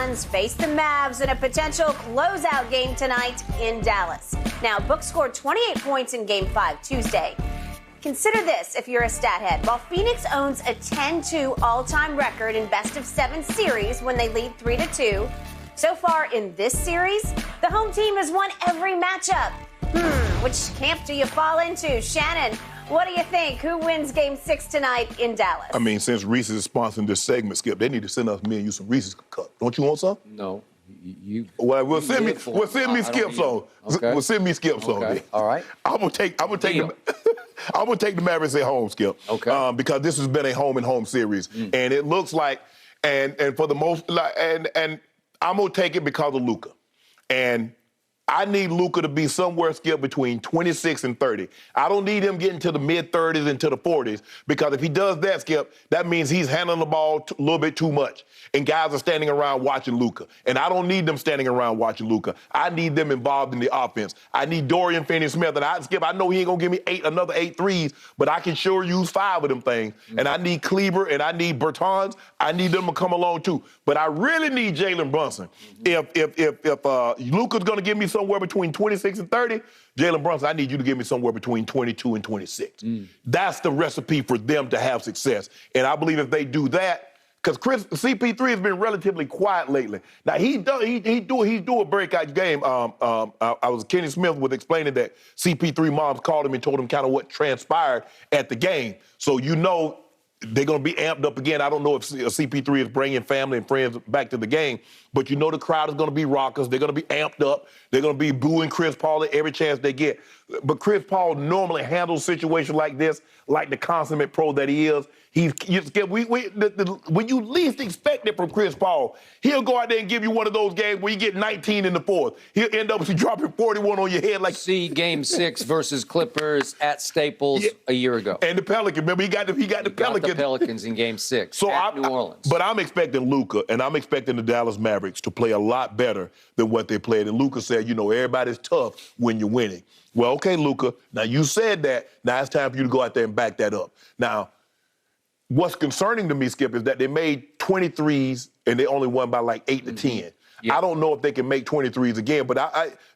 Suns face the Mavs in a potential closeout game tonight in Dallas. Now, Book scored 28 points in Game 5 Tuesday. Consider this if you're a stat head. While Phoenix owns a 10-2 all-time record in best-of-7 series when they lead 3-2, so far in this series, the home team has won every matchup. Which camp do you fall into? Shannon, what do you think? Who wins Game 6 tonight in Dallas? I mean, since Reese's is sponsoring this segment, Skip, they need to send us, me and you, some Reese's cup. Don't you want some? No. Well, send me Skip some. Okay. Well, send me Skip some. Okay. All right. I'm gonna take the Mavericks at home, Skip. Okay. Because this has been a home series, and it looks like, and for the most, and I'm gonna take it because of Luka, and I need Luka to be somewhere, Skip, between 26 and 30. I don't need him getting to the mid-30s and to the 40s, because if he does that, Skip, that means he's handling the ball a little bit too much. And guys are standing around watching Luka. And I don't need them standing around watching Luka. I need them involved in the offense. I need Dorian Finney-Smith. And Skip, I know he ain't going to give me another 8 threes, but I can sure use 5 of them things. And I need Kleber and I need Bertans. I need them to come along, too. But I really need Jalen Brunson. If Luka's going to give me somewhere between 26 and 30, Jalen Brunson, I need you to give me somewhere between 22 and 26. That's the recipe for them to have success. And I believe if they do that, because CP3 has been relatively quiet lately. Now, he do a breakout game. Kenny Smith was explaining that CP3 moms called him and told him kind of what transpired at the game. So you know they're going to be amped up again. I don't know if CP3 is bringing family and friends back to the game, but you know the crowd is going to be rockers. They're going to be amped up. They're going to be booing Chris Paul at every chance they get. But Chris Paul normally handles situations like this like the consummate pro that he is. When you least expect it from Chris Paul, he'll go out there and give you one of those games where you get 19 in the fourth. He'll end up dropping 41 on your head. Like see Game 6 versus Clippers at Staples a year ago. And the Pelicans. Remember, he got the Pelicans. The Pelicans in Game 6 at New Orleans. But I'm expecting Luka, and I'm expecting the Dallas Mavericks to play a lot better than what they played. And Luka said, you know, everybody's tough when you're winning. Well, okay, Luka, now you said that. Now it's time for you to go out there and back that up. Now, what's concerning to me, Skip, is that they made 23s and they only won by like 8 to 10. Yeah. I don't know if they can make 23s again, but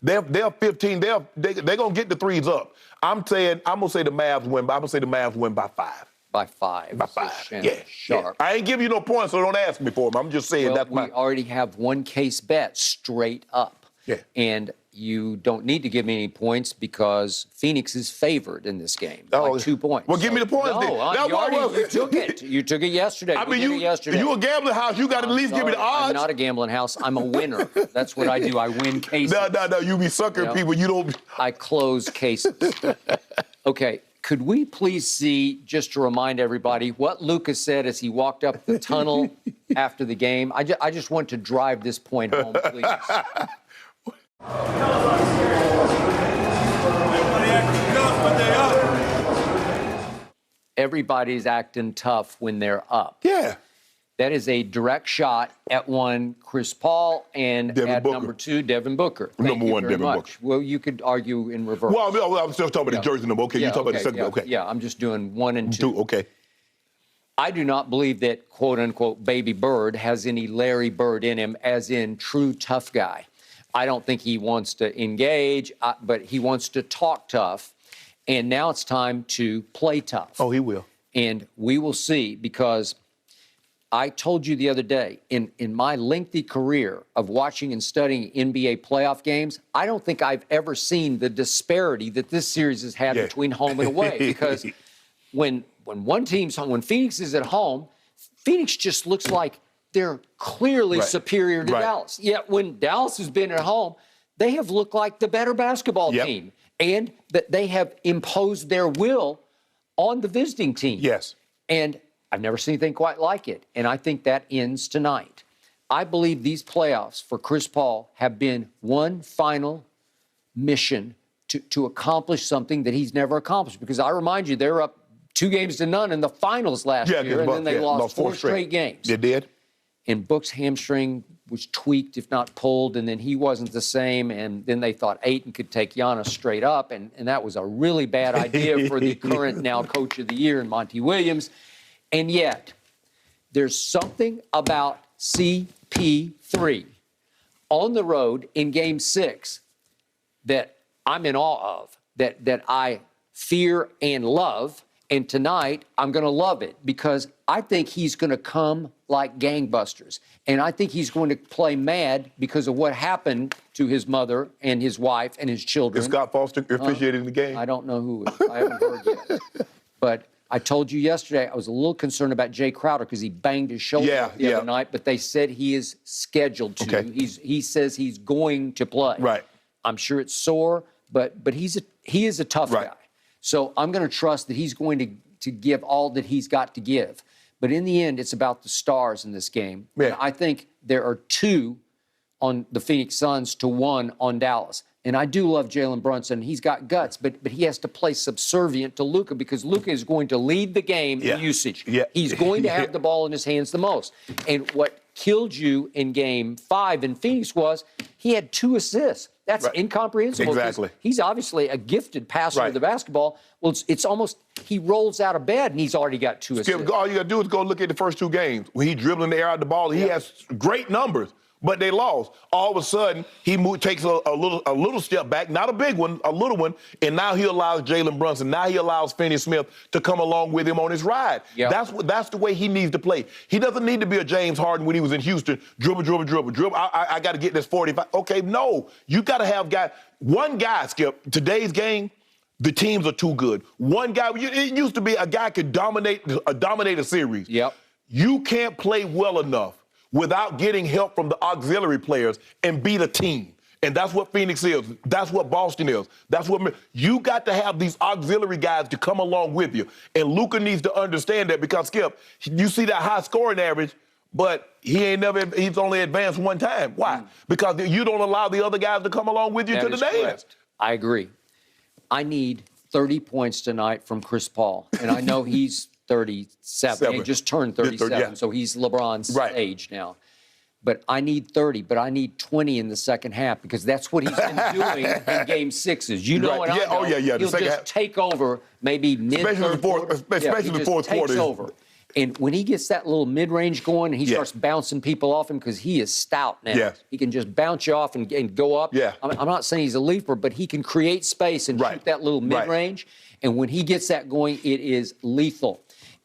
they're 15. They're gonna get the threes up. I'm gonna say the Mavs win. I'm gonna say the Mavs win by 5. By 5. By 5. Yeah. Sharp. I ain't giving you no points, so don't ask me for them. I'm just saying we already have one case bet straight up. Yeah. And you don't need to give me any points because Phoenix is favored in this game by 2 points. Well, give me the points then. You took it. You took it yesterday. I mean, you a gambling house. You got to at least give me the odds. I'm not a gambling house. I'm a winner. That's what I do. I win cases. No. You be suckering people. You don't. I close cases. Okay. Could we please see, just to remind everybody, what Luka said as he walked up the tunnel after the game? I just want to drive this point home, please. Everybody's acting tough when they're up. Yeah. That is a direct shot at one, Chris Paul, and at number 2, Devin Booker. Number 1, Devin Booker. Well, you could argue in reverse. Well, I'm still talking about the jersey number. Okay, you talking about the second. Okay. Yeah, I'm just doing 1 and 2. Okay. I do not believe that, quote unquote, Baby Bird has any Larry Bird in him, as in true tough guy. I don't think he wants to engage, but he wants to talk tough. And now it's time to play tough. Oh, he will. And we will see, because I told you the other day, in my lengthy career of watching and studying NBA playoff games, I don't think I've ever seen the disparity that this series has had between home and away. Because when Phoenix is at home, Phoenix just looks like they're clearly superior to Dallas. Yet when Dallas has been at home, they have looked like the better basketball team, and that they have imposed their will on the visiting team. Yes. And I've never seen anything quite like it, and I think that ends tonight. I believe these playoffs for Chris Paul have been one final mission to accomplish something that he's never accomplished. Because I remind you, they were up 2-0 in the finals last year, and then they lost 4 straight games. They did. And Book's hamstring was tweaked, if not pulled, and then he wasn't the same. And then they thought Ayton could take Giannis straight up, and that was a really bad idea for the current now coach of the year, Monty Williams. And yet, there's something about CP3 CP3 on the road in Game 6 that I'm in awe of, that I fear and love. And tonight, I'm going to love it because I think he's going to come like gangbusters. And I think he's going to play mad because of what happened to his mother and his wife and his children. Is Scott Foster officiating the game? I don't know who. I haven't heard yet. But I told you yesterday I was a little concerned about Jay Crowder because he banged his shoulder the other night. But they said he is scheduled to. Okay. He says he's going to play. Right. I'm sure it's sore, but he is a tough guy. So I'm going to trust that he's going to give all that he's got to give. But in the end, it's about the stars in this game. Yeah. And I think there are 2 on the Phoenix Suns to 1 on Dallas. And I do love Jalen Brunson. He's got guts, but he has to play subservient to Luka because Luka is going to lead the game in usage. Yeah. He's going to have the ball in his hands the most. And what killed you in Game 5 in Phoenix was he had 2 assists. That's incomprehensible. Exactly. He's obviously a gifted passer of the basketball. Well, it's almost he rolls out of bed and he's already got 2 assists. All you got to do is go look at the first 2 games. When he dribbling the air out the ball, he has great numbers, but they lost. All of a sudden, he takes a little step back, not a big one, a little one, and now he allows Jalen Brunson, now he allows Finney-Smith to come along with him on his ride. Yep. That's the way he needs to play. He doesn't need to be a James Harden when he was in Houston, dribble. I got to get this 45. Okay, no. You got to have one guy, Skip, today's game, the teams are too good. One guy, it used to be a guy could dominate a series. Yep. You can't play well enough without getting help from the auxiliary players and beat a team. And that's what Phoenix is. That's what Boston is. That's what you got to have these auxiliary guys to come along with you. And Luka needs to understand that because, Skip, you see that high scoring average, but he's only advanced one time. Why? Because you don't allow the other guys to come along with you to the dance. I agree. I need 30 points tonight from Chris Paul. And I know he's 37. He just turned 37, so he's LeBron's age now. But I need 30, but I need 20 in the second half because that's what he's been doing in Game 6s. You know what I know. Oh, yeah. He'll just take over maybe especially the fourth quarter. Takes over. And when he gets that little mid-range going and he starts bouncing people off him because he is stout now. Yes. He can just bounce you off and go up. Yeah. I'm not saying he's a leaper, but he can create space and shoot that little mid-range. And when he gets that going, it is lethal.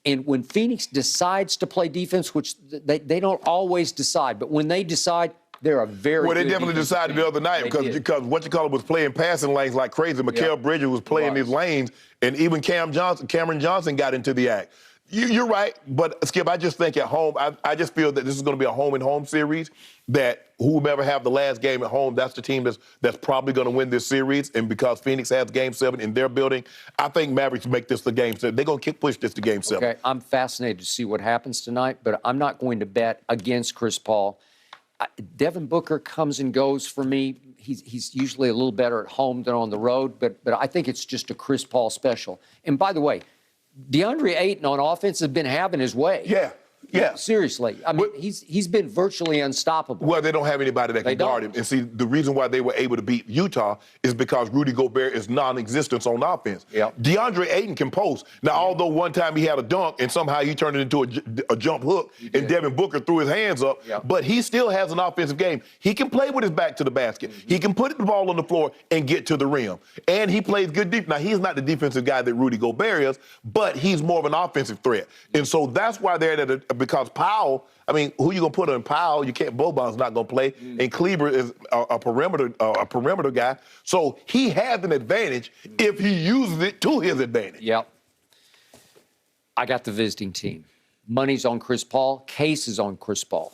And when Phoenix decides to play defense, which they don't always decide, but when they decide, they're a very Well, they good definitely decided the other night because what you call it was playing passing lanes like crazy. Mikal Bridges was playing these lanes, and even Cameron Johnson got into the act. You're right, but Skip, I just think at home, I just feel that this is going to be a home-and-home series, that whomever have the last game at home, that's the team that's probably going to win this series. And because Phoenix has Game 7 in their building, I think Mavericks make this the Game 7. They're going to push this to Game 7. Okay, I'm fascinated to see what happens tonight, but I'm not going to bet against Chris Paul. Devin Booker comes and goes for me. He's usually a little better at home than on the road, but I think it's just a Chris Paul special. And by the way, DeAndre Ayton on offense has been having his way. Yeah. Seriously. I mean, he's been virtually unstoppable. Well, they don't have anybody that can guard him. And see, the reason why they were able to beat Utah is because Rudy Gobert is non-existent on offense. Yep. DeAndre Ayton can post. Now, although one time he had a dunk and somehow he turned it into a jump hook and Devin Booker threw his hands up, but he still has an offensive game. He can play with his back to the basket. He can put the ball on the floor and get to the rim. And he plays good defense. Now, he's not the defensive guy that Rudy Gobert is, but he's more of an offensive threat. And so that's why they're at because Powell, I mean, who you gonna put on Powell? You can't. Boban's not gonna play, and Kleber is a perimeter guy. So he has an advantage if he uses it to his advantage. Yep. I got the visiting team. Money's on Chris Paul. Case is on Chris Paul.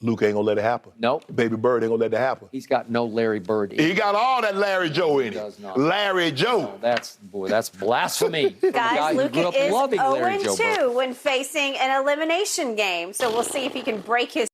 Luke ain't gonna let it happen. Nope. Baby Bird ain't gonna let that happen. He's got no Larry Bird in He got all that Larry Joe in does it. not. Larry Joe. No, that's blasphemy. Guys, Luka is Larry Joe 0-2 when facing an elimination game. So we'll see if he can break his